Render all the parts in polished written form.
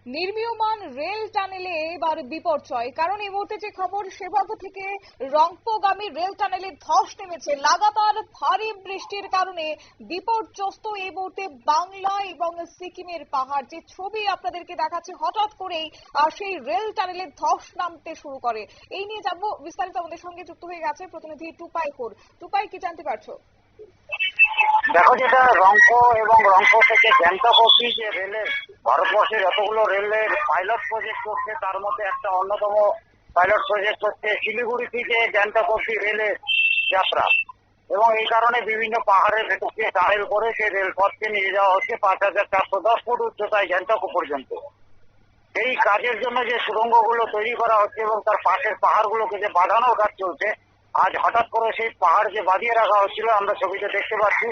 নির্মীয়মান rail টানেলে এবার বিপর্যয়। কারণ এই মুহূর্তে যে খবর, সেভাবে থেকে রংপুরগামী রেল টানেলে ধস নেমেছে। লাগাতার ভারী বৃষ্টির কারণে বিপর্যস্ত এই মুহূর্তে বাংলা এবং সিকিমের পাহাড়। যে ছবি আপনাদেরকে দেখাচ্ছে, হঠাৎ করেই সেই রেল টানেলে ধস নামতে শুরু করে। এই নিয়ে জানবো বিস্তারিত। আমাদের সঙ্গে যুক্ত হয়ে গেছে প্রতিনিধি টুপাই হোর। টুপাই, কি জানতে পারছো? দেখো, যেটা রংপুর এবং রংপুর থেকে গ্যাংটক অবধি যে রেলের ভারতবর্ষের যতগুলো রেলের পাইলট প্রজেক্ট করছে, তার মধ্যে একটা অন্যতম পাইলট প্রজেক্ট হচ্ছে শিলিগুড়ি থেকে গ্যাংটক অবধি রেলের যাত্রা। এবং এই কারণে বিভিন্ন পাহাড়ের ভেতর দিয়ে টানেল করে সেই রেলপথকে নিয়ে যাওয়া হচ্ছে 5,410 ফুট উচ্চতায় গ্যাংটক পর্যন্ত। এই কাজের জন্য যে সুড়ঙ্গগুলো তৈরি করা হচ্ছে এবং তার পাশের পাহাড়গুলোকে যে বাঁধানোর কাজ চলছে, আজ হঠাৎ করে সেই পাহাড় যে বাঁধিয়ে রাখা হচ্ছিল, আমরা ছবিতে দেখতে পাচ্ছি,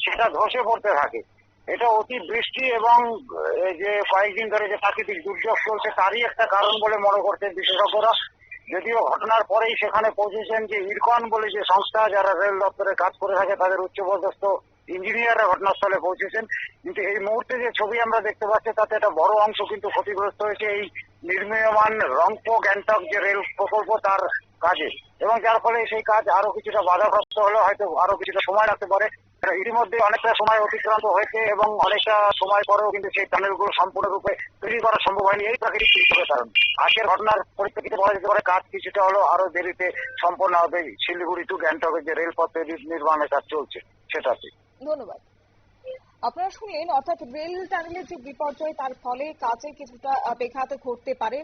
সেটা ধসে পড়তে থাকে। এটা অতি বৃষ্টি এবং যে কয়েকদিন ধরে যে প্রাকৃতিক দুর্যোগ চলছে তারই একটা কারণ বলে মনে করছে বিশেষজ্ঞরা। যদিও ঘটনার পরেই সেখানে পৌঁছেছেন যে ইরকন বলে যে সংস্থা, যারা রেল দপ্তরে কাজ করে থাকে, তাদের উচ্চপদস্থ ইঞ্জিনিয়াররা ঘটনাস্থলে পৌঁছেছেন। কিন্তু এই মুহূর্তে যে ছবি আমরা দেখতে পাচ্ছি, তাতে একটা বড় অংশ কিন্তু ক্ষতিগ্রস্ত হয়েছে এই নির্মীয়মান রংপো গ্যাংটক যে রেল প্রকল্প তার কাজে, এবং যার ফলে সেই কাজ আরো কিছুটা বাধাগ্রস্ত হলে হয়তো আরো কিছুটা সময় লাগতে পারে। ইতিমধ্যে অনেকটা সময় অতিক্রান্ত হয়েছে এবং অনেকটা সময় পরেও কিন্তু সেই টানেলগুলো সম্পূর্ণরূপে তৈরি করা সম্ভব হয়নি এই প্রাকৃতিক দুর্যোগের কারণে। আজকের ঘটনার পরিপ্রেক্ষিতে বলা যেতে পারে কাজ কিছুটা হলো আরো দেরিতে সম্পন্ন হবে শিলিগুড়ি টু গ্যাংটকের যে রেলপথ নির্মাণের কাজ চলছে সেটাতে। ধন্যবাদ। আপনারা শুনলেন, অর্থাৎ রেল টানেলের যে বিপর্যয়, তার ফলে কাজে কিছুটা ব্যাঘাত ঘটতে পারে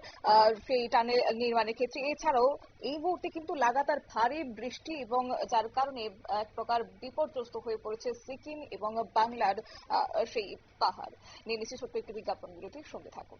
সেই টানেল নির্মাণের ক্ষেত্রে। এছাড়াও এই মুহূর্তে কিন্তু লাগাতার ভারী বৃষ্টি এবং যার কারণে এক প্রকার বিপর্যস্ত হয়ে পড়েছে সিকিম এবং বাংলার সেই পাহাড়। নিয়ে নিশ্চিত ছোট্ট একটি বিজ্ঞাপন বিরতির সঙ্গে থাকুন।